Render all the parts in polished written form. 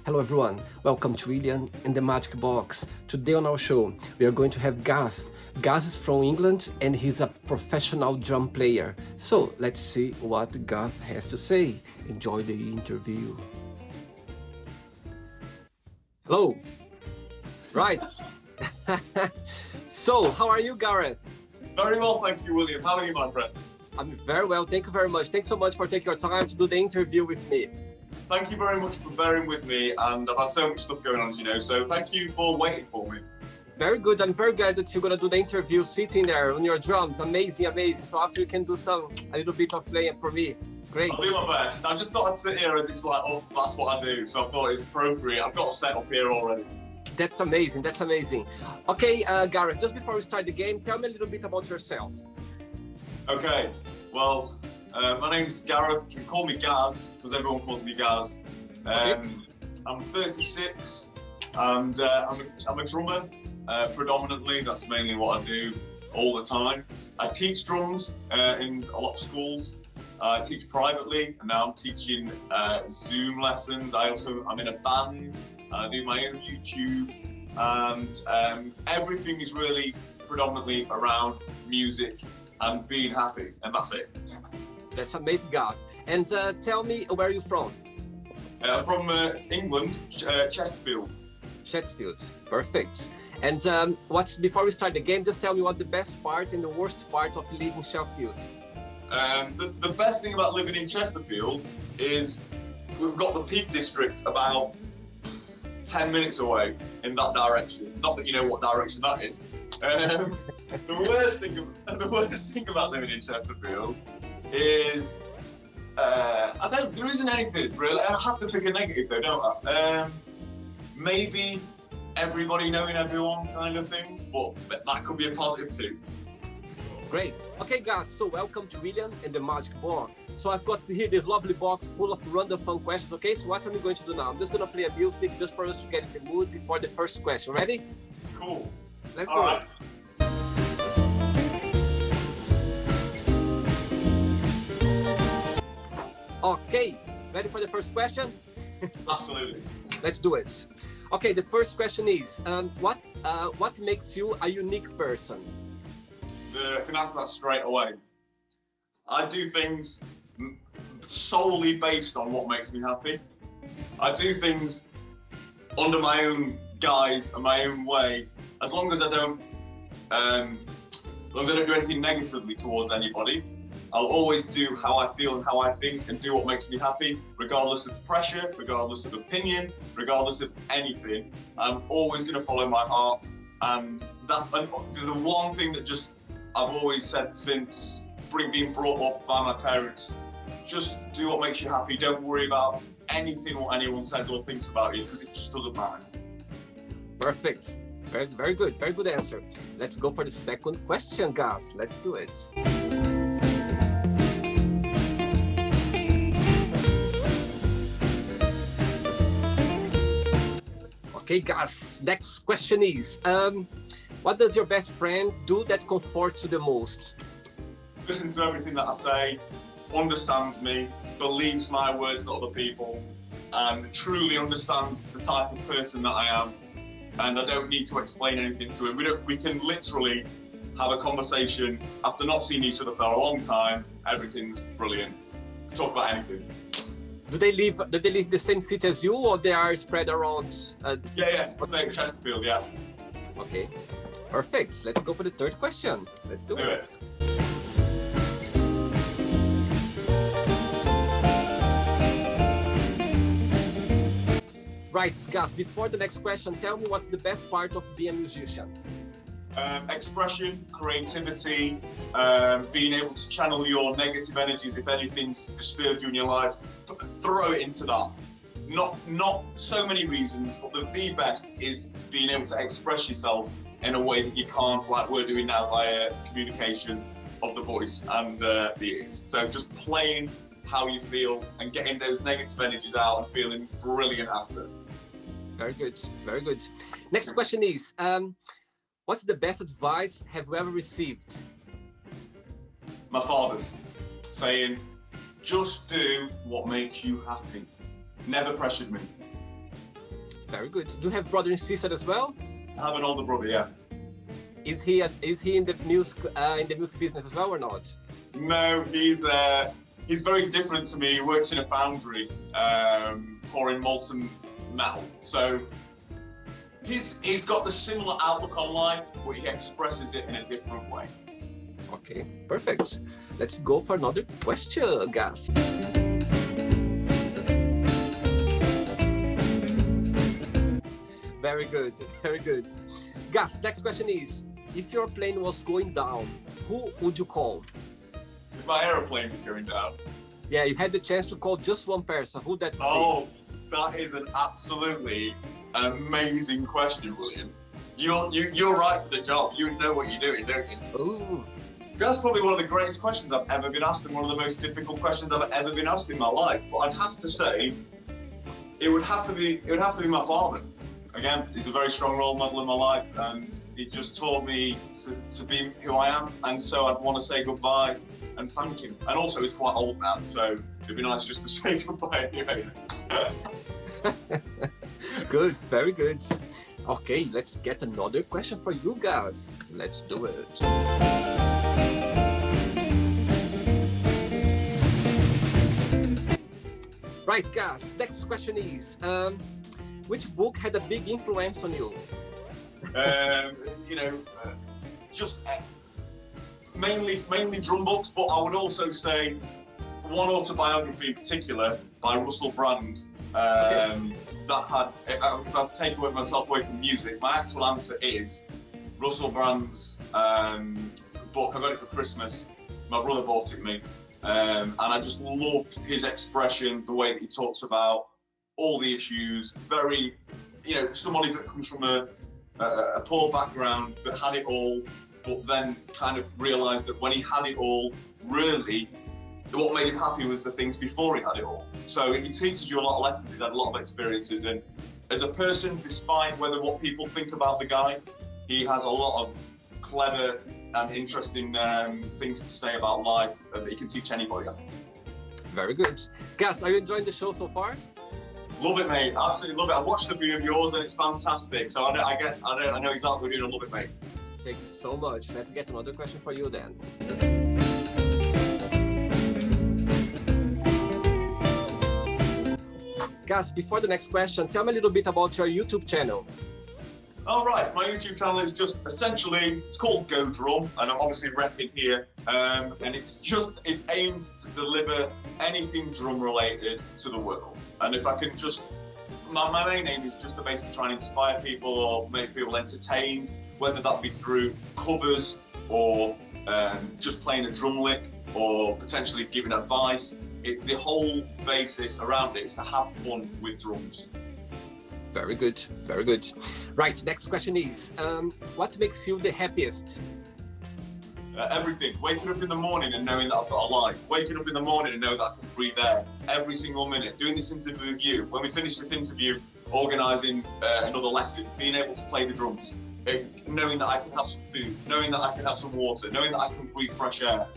Hello everyone, welcome to William and the Magic Box. Today on our show, we are going to have Gaz. Gaz is from England and he's a professional drum player. So let's see what Gaz has to say. Enjoy the interview. Hello. Right. So, how are you, Gareth? Very well, thank you, William. How are you, my friend? I'm very well, thank you very much. Thanks so much for taking your time to do the interview with me. Thank you very much for bearing with me, and I've had so much stuff going on, as you know, so thank you for waiting for me. Very good. I'm very glad that you're going to do the interview sitting there on your drums. Amazing, amazing. So after you can do a little bit of playing for me. Great. I'll do my best. I just thought I'd sit here as it's like, oh, that's what I do. So I thought it's appropriate. I've got a set up here already. That's amazing. That's amazing. Okay, Gareth, just before we start the game, tell me a little bit about yourself. Okay, well, my name's Gareth. You can call me Gaz, because everyone calls me Gaz. I'm 36, and I'm a drummer, predominantly. That's mainly what I do all the time. I teach drums in a lot of schools. I teach privately, and now I'm teaching Zoom lessons. I'm in a band. I do my own YouTube, and everything is really predominantly around music and being happy, and that's it. That's amazing, Gaz. And tell me, where are you from? From England, Chesterfield. Sheffield, perfect. And before we start the game, just tell me what the best part and the worst part of living in Sheffield. The best thing about living in Chesterfield is we've got the Peak District about 10 minutes away in that direction. Not that you know what direction that is. The worst thing about living in Chesterfield is there isn't anything really. I have to pick a negative though, don't I? Maybe everybody knowing everyone kind of thing, but that could be a positive too. Great. Okay, guys, so welcome to William and the Magic Box. So I've got here this lovely box full of random fun questions, okay? So what am I going to do now? I'm just going to play a music just for us to get in the mood before the first question. Ready? Cool. Let's go. Right. Okay, ready for the first question? Absolutely. Let's do it. Okay, the first question is, what makes you a unique person? I can answer that straight away. I do things solely based on what makes me happy. I do things under my own guise and my own way, as long as I don't do anything negatively towards anybody. I'll always do how I feel and how I think and do what makes me happy, regardless of pressure, regardless of opinion, regardless of anything. I'm always going to follow my heart, and the one thing that I've always said since being brought up by my parents, just do what makes you happy. Don't worry about anything what anyone says or thinks about you, because it just doesn't matter. Perfect. Very, very good. Very good answer. Let's go for the second question, Gaz. Let's do it. Okay, Gaz. Next question is, what does your best friend do that comforts you the most? Listens to everything that I say, understands me, believes my words, not other people, and truly understands the type of person that I am. And I don't need to explain anything to him. We can literally have a conversation after not seeing each other for a long time. Everything's brilliant. Talk about anything. Do they live the same city as you, or they are spread around? Yeah, same Chesterfield, yeah. Okay. Perfect. Let's go for the third question. Let's do it. Right, Gaz, before the next question, tell me what's the best part of being a musician? Expression, creativity, being able to channel your negative energies if anything's disturbed you in your life, throw it into that. Not so many reasons, but the best is being able to express yourself in a way that you can't, like we're doing now, via communication of the voice and the ears. So just playing how you feel and getting those negative energies out and feeling brilliant after. Very good, very good. Next question is, what's the best advice have you ever received? My father's saying, just do what makes you happy. Never pressured me. Very good. Do you have brother and sister as well? I have an older brother, yeah. Is he in the music business as well or not? No, he's very different to me. He works in a foundry, pouring molten metal. So he's got the similar outlook on life, but he expresses it in a different way. Okay, perfect. Let's go for another question, Gaz. Very good, very good. Gaz, next question is, if your plane was going down, who would you call? If my aeroplane was going down. Yeah, you had the chance to call just one person. Who that would Oh, that is an absolutely amazing question, William. You're right for the job. You know what you're doing, don't you? Ooh. That's probably one of the greatest questions I've ever been asked, and one of the most difficult questions I've ever been asked in my life. But I'd have to say, it would have to be my father. Again, he's a very strong role model in my life, and he just taught me to be who I am. And so I'd want to say goodbye and thank him. And also, he's quite old now, so it'd be nice just to say goodbye anyway. Good, very good. Okay, let's get another question for you guys. Let's do it. Right, guys, next question is, which book had a big influence on you? Just mainly drum books, but I would also say one autobiography in particular by Russell Brand. If I take myself away from music, my actual answer is Russell Brand's book. I got it for Christmas. My brother bought it me, and I just loved his expression, the way that he talks about all the issues. Very, somebody that comes from a poor background that had it all, but then kind of realised that when he had it all, really, what made him happy was the things before he had it all. So he teaches you a lot of lessons. He's had a lot of experiences, and as a person, despite what people think about the guy, he has a lot of clever and interesting things to say about life that he can teach anybody, I think. Very good. Gaz, are you enjoying the show so far? Love it, mate. Absolutely love it. I watched a few of yours and it's fantastic. So I know exactly what you're doing. I love it, mate. Thank you so much. Let's get another question for you then. Gaz, before the next question, tell me a little bit about your YouTube channel. All right, my YouTube channel is just essentially, it's called Go Drum, and I'm obviously repping here, and it's aimed to deliver anything drum related to the world. And if I can my main aim is just to basically try and inspire people or make people entertained, whether that be through covers or just playing a drum lick or potentially giving advice. The whole basis around it is to have fun with drums. Very good, very good. Right, next question is, what makes you the happiest? Everything. Waking up in the morning and knowing that I've got a life. Waking up in the morning and know that I can breathe air every single minute. Doing this interview with you. When we finish this interview, organising another lesson, being able to play the drums, knowing that I can have some food, knowing that I can have some water, knowing that I can breathe fresh air.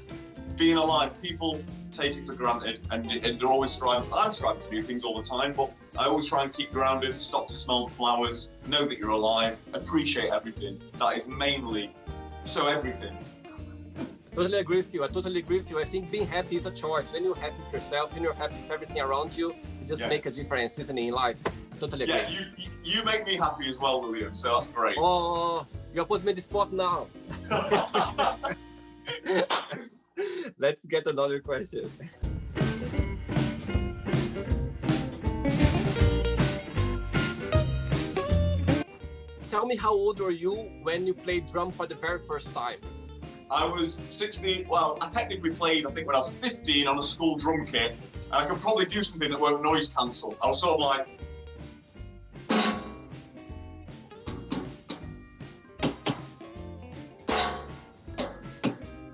Being alive, people take it for granted, and they're always striving. I'm striving to do things all the time, but I always try and keep grounded, stop to smell the flowers, know that you're alive, appreciate everything. That is mainly, so everything. Totally agree with you. I totally agree with you. I think being happy is a choice. When you're happy with yourself, when you're happy with everything around you, you just make a difference, isn't it, in life? Totally agree. Yeah, you make me happy as well, William, so that's great. Oh, you put me in the spot now. Let's get another question. Tell me, how old were you when you played drum for the very first time? I was 16, well, I technically played, I think, when I was 15 on a school drum kit, and I could probably do something that won't noise cancel. I was sort of like...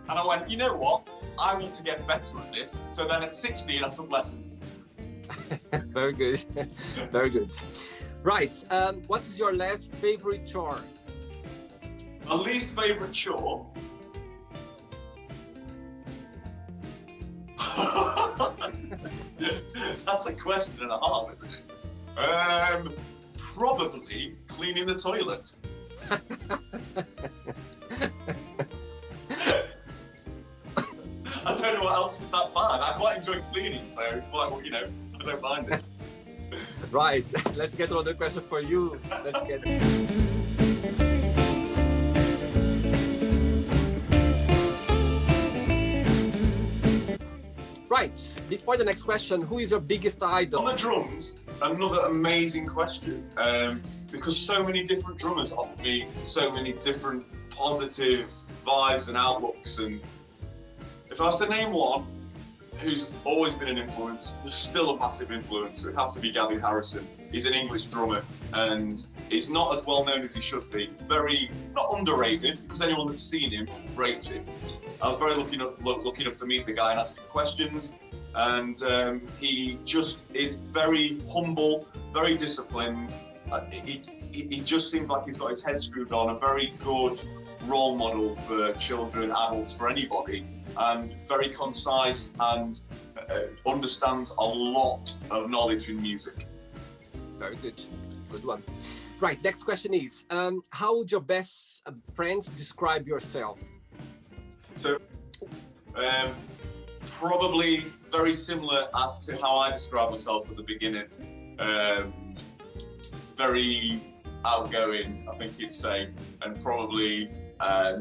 And I went, you know what? I want to get better at this. So then at 16, I took lessons. Very good, very good. Right, what is your last favorite chore? My least favorite chore? That's a question and a half, isn't it? Probably cleaning the toilet. I don't know what else is that bad. I quite enjoy cleaning, so it's like, well, you know, I don't mind it. Right, let's get another question for you. Let's get Right, before the next question, who is your biggest idol? On the drums, another amazing question, because so many different drummers offer me so many different positive vibes and outlooks, and if I was to name one who's always been an influence, who's still a massive influence, it would have to be Gavin Harrison. He's an English drummer and he's not as well known as he should be. Very, not underrated, because anyone that's seen him rates him. I was very lucky enough to meet the guy and ask him questions, and he just is very humble, very disciplined. He just seems like he's got his head screwed on, a very good role model for children, adults, for anybody, and very concise and understands a lot of knowledge in music. Very good. Good one. Right, next question is, how would your best friends describe yourself? So, probably very similar as to how I described myself at the beginning. Very outgoing, I think you'd say, and probably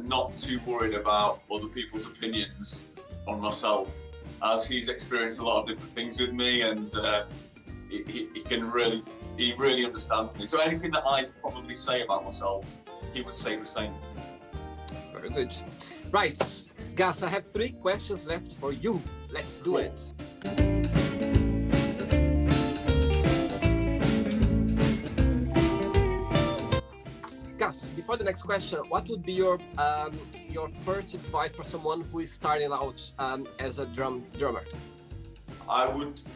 not too worried about other people's opinions on myself, as he's experienced a lot of different things with me, and he really understands me. So anything that I probably say about myself, he would say the same. Very good. Right, Gaz, I have 3 questions left for you. Let's do it. Gaz, before the next question, what would be your first advice for someone who is starting out as a drummer?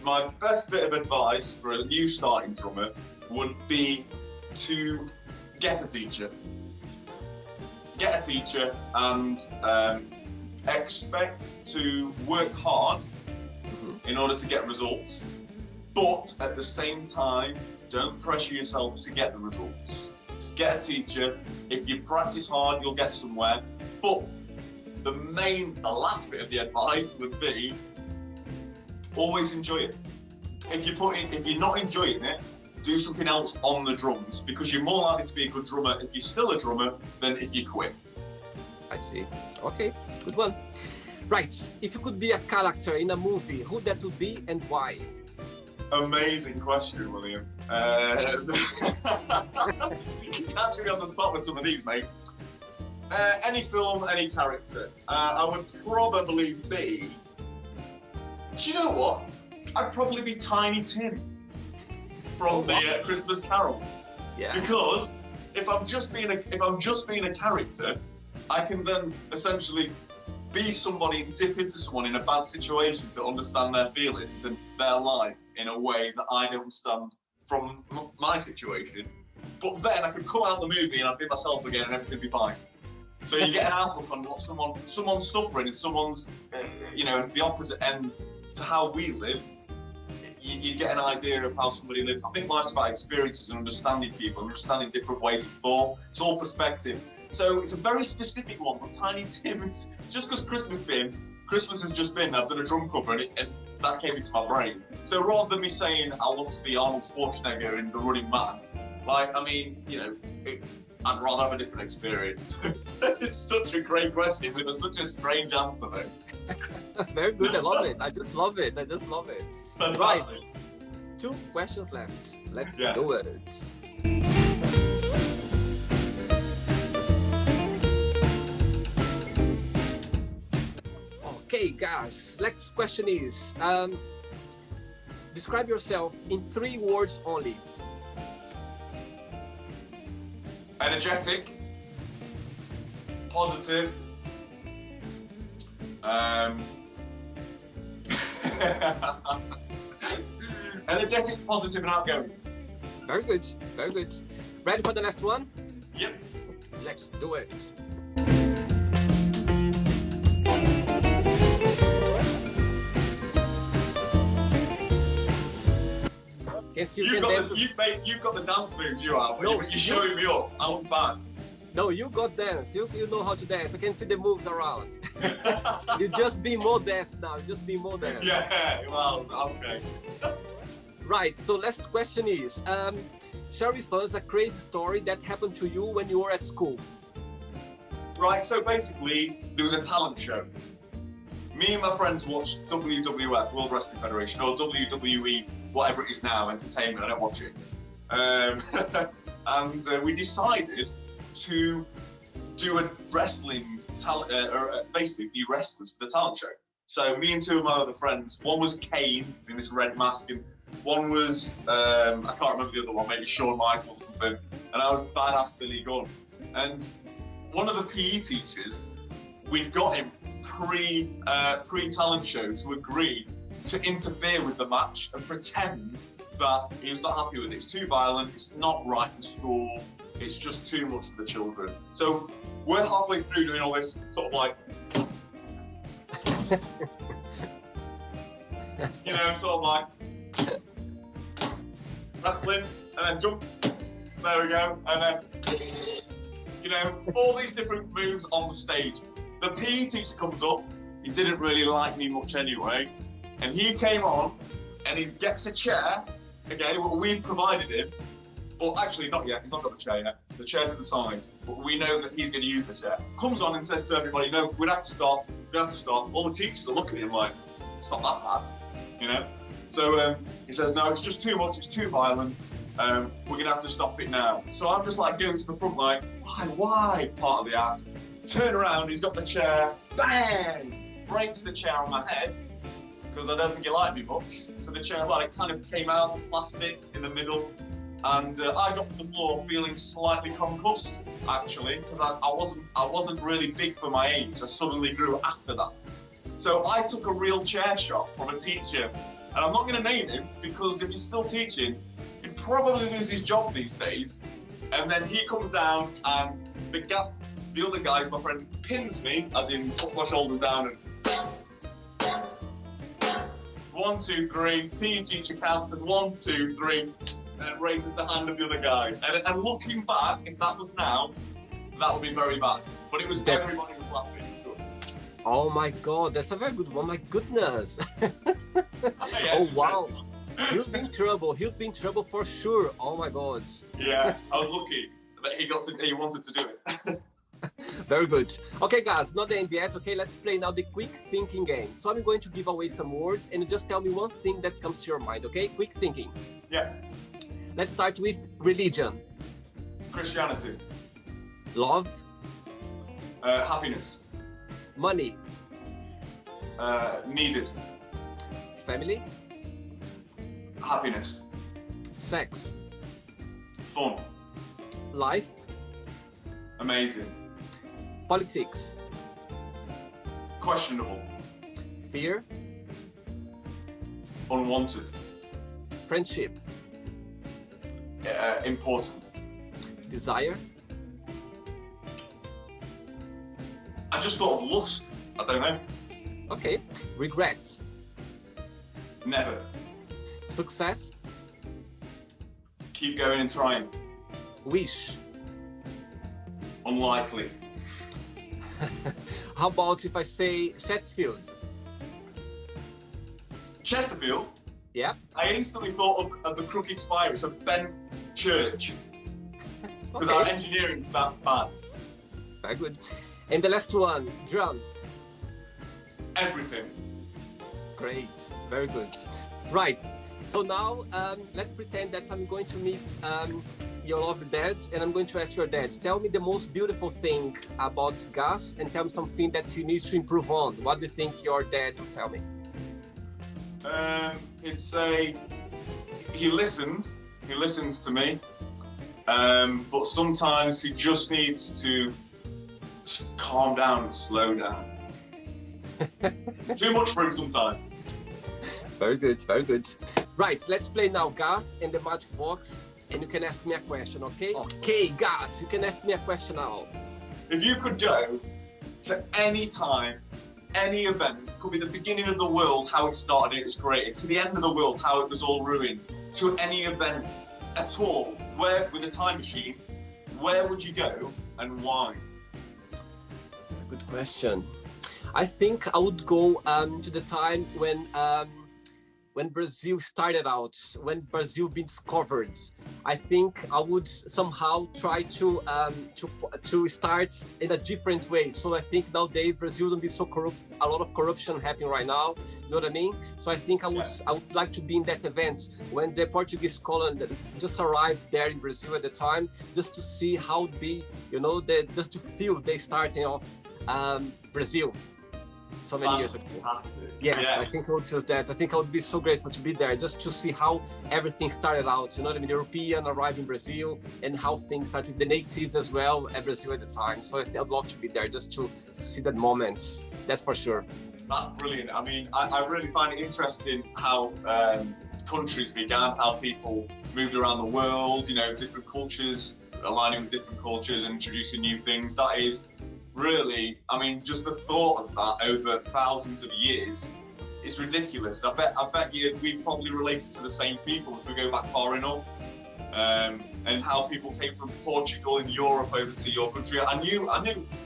My best bit of advice for a new starting drummer would be to get a teacher. Get a teacher and expect to work hard in order to get results, but at the same time, don't pressure yourself to get the results. Just get a teacher. If you practice hard, you'll get somewhere. But the last bit of the advice would be always enjoy it. If you're not enjoying it, do something else on the drums, because you're more likely to be a good drummer if you're still a drummer than if you quit. I see. Okay, good one. Right, if you could be a character in a movie, who that would be and why? Amazing question, William. You catch me on the spot with some of these, mate. Any film, any character. I would probably be... Do you know what? I'd probably be Tiny Tim from the Christmas Carol. Yeah. Because if I'm just being a character, I can then essentially be somebody and dip into someone in a bad situation to understand their feelings and their life in a way that I don't understand from my situation. But then I could come out the movie and I'd be myself again and everything would be fine. So you get an outlook on what someone's suffering and someone's, the opposite end to how we live. You get an idea of how somebody lives. I think life's about experiences and understanding people, understanding different ways of thought. It's all perspective. So it's a very specific one, but Tiny Tim, it's just because Christmas has just been, I've done a drum cover and that came into my brain. So rather than me saying I want to be Arnold Schwarzenegger in The Running Man, I'd rather have a different experience. It's such a great question with such a strange answer though. Very good, I love it. I just love it. Fantastic. Right, 2 questions left. Let's do it. Okay, guys, next question is, describe yourself in 3 words only. Energetic, positive, energetic, positive, and outgoing. Very good, very good. Ready for the next one? Yep. Let's do it. can see you You've can got dance. you've got the dance moves, you are. No, You're showing me up. I look bad. No, you got dance. You know how to dance. I can see the moves around. You just be modest now. Just be modest. Yeah, well, okay. Right. So last question is, share with us a crazy story that happened to you when you were at school. Right, so basically, there was a talent show. Me and my friends watched WWF, World Wrestling Federation, or WWE, whatever it is now, entertainment, I don't watch it. And we decided to do a wrestling talent, basically be wrestlers for the talent show. So me and two of my other friends, one was Kane in this red mask, and one was, I can't remember the other one, maybe Shawn Michaels or something, and I was badass Billy Gunn. And one of the PE teachers, we'd got him pre-talent show to agree to interfere with the match and pretend that he was not happy with it. It's too violent, it's not right for school, it's just too much for the children. So we're halfway through doing all this sort of like, you know, sort of like wrestling, and then jump, there we go, and then, you know, all these different moves on the stage. The PE teacher comes up, he didn't really like me much anyway, and he came on, and he gets a chair, okay, well, we've provided him, but actually not yet, he's not got the chair yet, the chair's at the side, but we know that he's going to use the chair. Comes on and says to everybody, no, we'd have to stop, all the teachers are looking at him like, it's not that bad, you know? So he says, no, it's just too much, it's too violent, we're going to have to stop it now. So I'm just like going to the front like, why, part of the act. Turn around, he's got the chair, bang! Breaks the chair on my head, because I don't think he liked me much. So the chair, well, it kind of came out, plastic in the middle, and I got to the floor feeling slightly concussed, actually, because I wasn't really big for my age. I suddenly grew after that. So I took a real chair shot from a teacher, and I'm not going to name him, because if he's still teaching, he'd probably lose his job these days. And then he comes down, and the other guy, my friend, pins me, as in puts my shoulders down and 1, 2, 3. PE teacher counts to 1, 2, 3, and raises the hand of the other guy. And looking back, if that was now, that would be very bad. But it was everybody was laughing. It was good. Oh my God, that's a very good one. My goodness. Yes, oh wow. He'll be in trouble. He'll be in trouble for sure. Oh my God. Yeah, I was lucky that he wanted to do it. Very good. Okay, guys, not the end yet. Okay, let's play now the quick thinking game. So I'm going to give away some words and you just tell me one thing that comes to your mind. Okay, quick thinking. Yeah. Let's start with religion. Christianity. Love. Happiness. Money. Needed. Family. Happiness. Sex. Fun. Life. Amazing. Politics. Questionable. Fear. Unwanted. Friendship. Important. Desire. I just thought of lust. I don't know. Okay. Regrets. Never. Success. Keep going and trying. Wish. Unlikely. How about if I say Sheffield? Chesterfield. Yeah. I instantly thought of the crooked spire. It's a bent church. Because our engineering's that bad. Very good. And the last one, drums. Everything. Great. Very good. Right. So now let's pretend that I'm going to meet your lovely dad, and I'm going to ask your dad, tell me the most beautiful thing about Gaz and tell me something that he needs to improve on. What do you think your dad will tell me? He'd say he listens to me, but sometimes he just needs to just calm down and slow down. Too much for him sometimes. Very good, very good. Right, let's play now Gaz and the magic box, and you can ask me a question, okay? Okay, Gaz, you can ask me a question now. If you could go to any time, any event, could be the beginning of the world, how it started, it was great, to the end of the world, how it was all ruined, to any event at all, where with a time machine, where would you go and why? Good question. I think I would go to the time when Brazil started out, when Brazil been discovered. I think I would somehow try to start in a different way. So I think nowadays Brazil don't be so corrupt. A lot of corruption happening right now. You know what I mean? So I think I would like to be in that event when the Portuguese colony just arrived there in Brazil at the time, just to see how they, you know, just to feel they starting off Brazil. So many years ago. Fantastic. Yes, yeah. I think I would choose that. I think I would be so grateful to be there, just to see how everything started out. You know what I mean? The European arrived in Brazil and how things started with the natives as well at Brazil at the time. So I'd love to be there just to see that moment. That's for sure. That's brilliant. I mean, I really find it interesting how countries began, how people moved around the world, you know, different cultures, aligning with different cultures and introducing new things. That is really, I mean, just the thought of that over thousands of years is ridiculous. I bet you we probably related to the same people if we go back far enough. And how people came from Portugal and Europe over to your country. I knew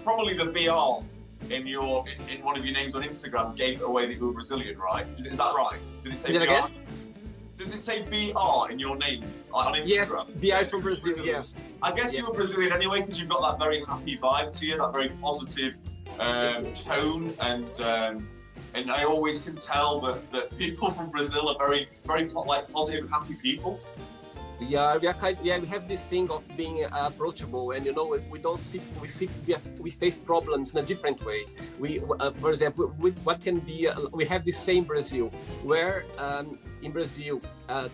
probably the BR in one of your names on Instagram gave away that you were Brazilian, right? Is that right? Did it say BR? Again? Does it say BR in your name on Instagram? Yes, BR is from Brazil, yes. I guess you were Brazilian anyway, because you've got that very happy vibe to you, that very positive tone, and I always can tell that people from Brazil are very, very positive, happy people. Yeah, we have this thing of being approachable, and you know, we face problems in a different way. For example, we have the same Brazil, where in Brazil,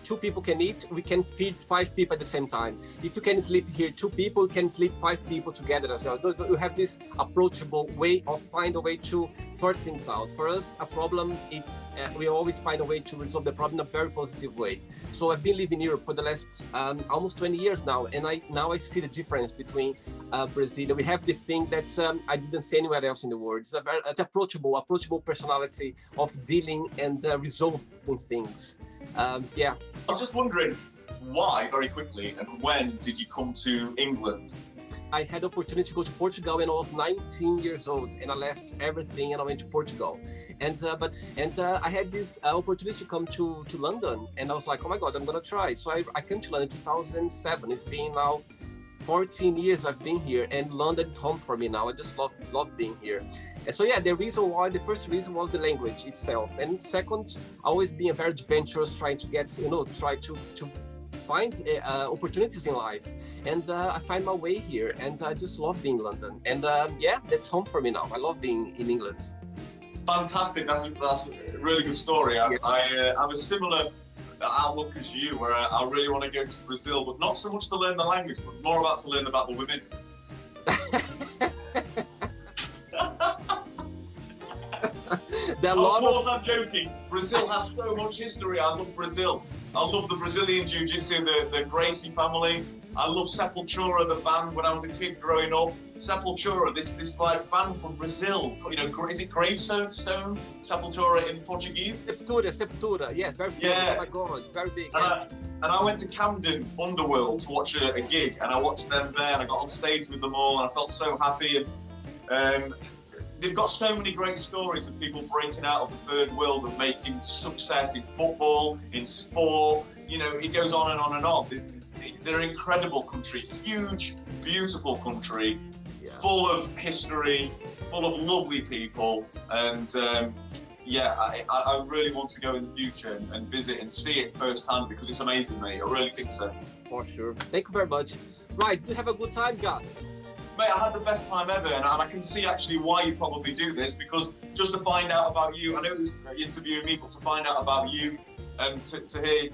2 people can eat, we can feed 5 people at the same time. If you can sleep here, 2 people, you can sleep 5 people together as well. You have this approachable way of find a way to sort things out. For us, a problem, we always find a way to resolve the problem in a very positive way. So I've been living in Europe for the last almost 20 years now, and I see the difference between Brazil. We have the thing that I didn't see anywhere else in the world. It's an approachable personality of dealing and resolving things. Yeah. I was just wondering why, very quickly, and when did you come to England? I had the opportunity to go to Portugal when I was 19 years old, and I left everything and I went to Portugal. And I had this opportunity to come to London, and I was like, oh my God, I'm gonna try. So I came to London in 2007. It's been now 14 years I've been here, and London is home for me now. I just love being here. And so yeah, the first reason was the language itself, and second, always being very adventurous, trying to get, try to find opportunities in life. And I find my way here, and I just love being in London. And yeah, that's home for me now. I love being in England. Fantastic. That's a really good story. I have a similar outlook as you, where I really want to go to Brazil, but not so much to learn the language, but more about to learn about the women. Of course, I'm joking. Brazil has so much history. I love Brazil. I love the Brazilian Jiu-Jitsu, the Gracie family. I love Sepultura, the band when I was a kid growing up. Sepultura, this like band from Brazil. You know, is it gravestone? Sepultura in Portuguese? Sepultura. Yes, very big. Yeah. Oh my God, very big. And I went to Camden Underworld to watch a gig, and I watched them there, and I got on stage with them all, and I felt so happy. And they've got so many great stories of people breaking out of the third world and making success in football, in sport. You know, it goes on and on and on. They're an incredible country, huge, beautiful country, full of history, full of lovely people. And yeah, I really want to go in the future and visit and see it firsthand, because it's amazing, mate. I really think so. For sure. Thank you very much. Right, did you have a good time, Gaz? Mate, I had the best time ever, and I can see actually why you probably do this, because just to find out about you, I know it was interviewing me, but to find out about you and to hear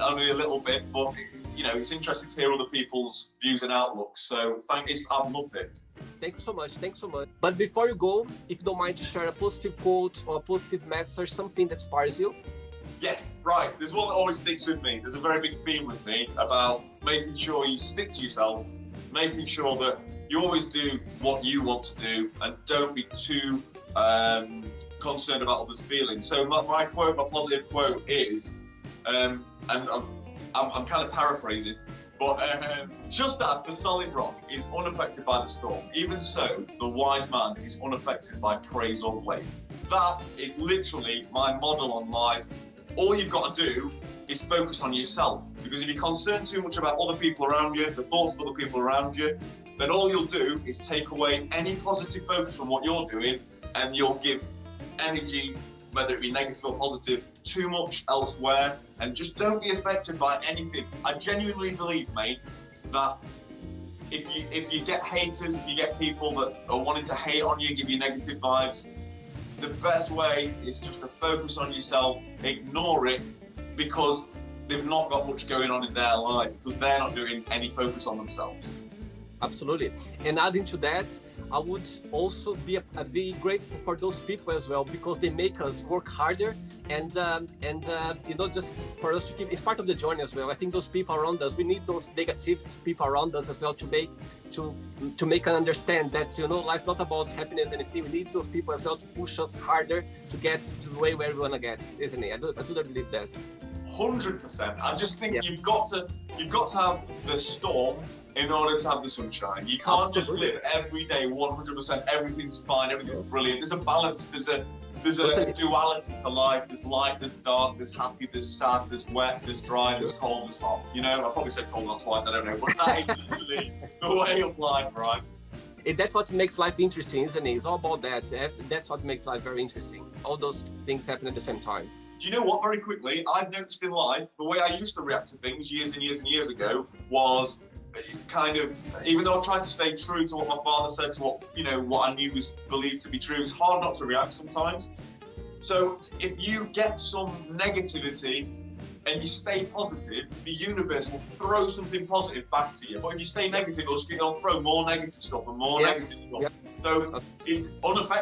only a little bit, but you know, it's interesting to hear other people's views and outlooks. So I've loved it. Thanks so much. But before you go, if you don't mind to share a positive quote or a positive message, something that inspires you. Yes, right. There's one that always sticks with me. There's a very big theme with me about making sure you stick to yourself, making sure that you always do what you want to do, and don't be too concerned about others' feelings. So my positive quote is, and I'm kind of paraphrasing, but just as the solid rock is unaffected by the storm, even so, the wise man is unaffected by praise or blame. That is literally my model on life. All you've got to do is focus on yourself, because if you're concerned too much about other people around you, the thoughts of other people around you, then all you'll do is take away any positive focus from what you're doing, and you'll give energy, whether it be negative or positive, too much elsewhere, and just don't be affected by anything. I genuinely believe, mate, that if you get haters, if you get people that are wanting to hate on you, give you negative vibes, the best way is just to focus on yourself, ignore it, because they've not got much going on in their life, because they're not doing any focus on themselves. Absolutely. And adding to that, I would also be grateful for those people as well, because they make us work harder, and you know, just for us to keep, it's part of the journey as well. I think those people around us, we need those negative people around us as well to make us understand that, you know, life's not about happiness and anything. We need those people as well to push us harder to get to the way where we want to get, isn't it? I do believe that. 100%. I just think you've got to have the storm in order to have the sunshine. You can't just live every day 100%. Everything's fine. Everything's brilliant. There's a balance. There's a duality to life. There's light. There's dark. There's happy. There's sad. There's wet. There's dry. There's cold. There's hot. You know, I probably said cold not twice. I don't know, but that is usually the way of life, right? That's what makes life interesting, isn't it? It's all about that. That's what makes life very interesting. All those things happen at the same time. Do you know what? Very quickly, I've noticed in life, the way I used to react to things years and years and years ago was kind of, even though I tried to stay true to what my father said, to what I knew was believed to be true, it's hard not to react sometimes. So if you get some negativity and you stay positive, the universe will throw something positive back to you. But if you stay negative, it'll throw more negative stuff and more negative stuff. Yep. So it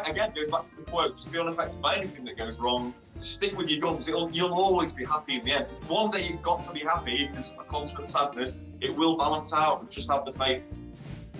again goes back to the quote: just be unaffected by anything that goes wrong. Stick with your guns. You'll always be happy in the end. One day you've got to be happy, even if there's a constant sadness. It will balance out. Just have the faith.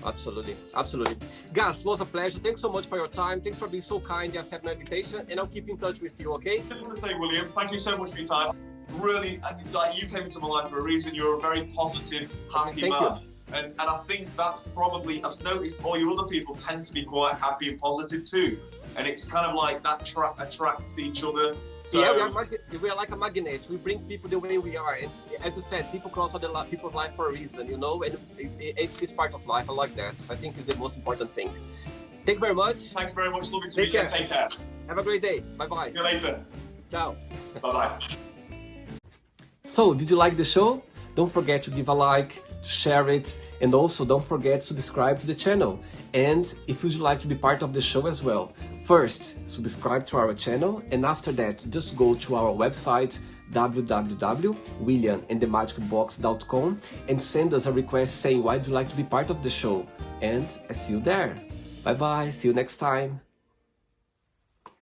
Absolutely, absolutely. Gaz, it was a pleasure. Thanks so much for your time. Thanks for being so kind and accepting my invitation. And I'll keep in touch with you. Okay? I just want to say, William, thank you so much for your time. Really, like, you came into my life for a reason. You're a very positive, happy man. And I think that's probably, I've noticed all your other people tend to be quite happy and positive too. And it's kind of like that attracts each other. So, yeah, we are like a magnet. We bring people the way we are. And as you said, people cross other people's life for a reason, you know, and it's part of life. I like that. I think it's the most important thing. Thank you very much. Thank you very much. Lovely to meet you. Take care. Have a great day. Bye-bye. See you later. Ciao. Bye-bye. So, did you like the show? Don't forget to give a like, to share it, and also don't forget to subscribe to the channel. And if you'd like to be part of the show as well, first, subscribe to our channel, and after that, just go to our website, www.williamandthemagicbox.com, and send us a request saying why you'd like to be part of the show. And I see you there. Bye-bye. See you next time.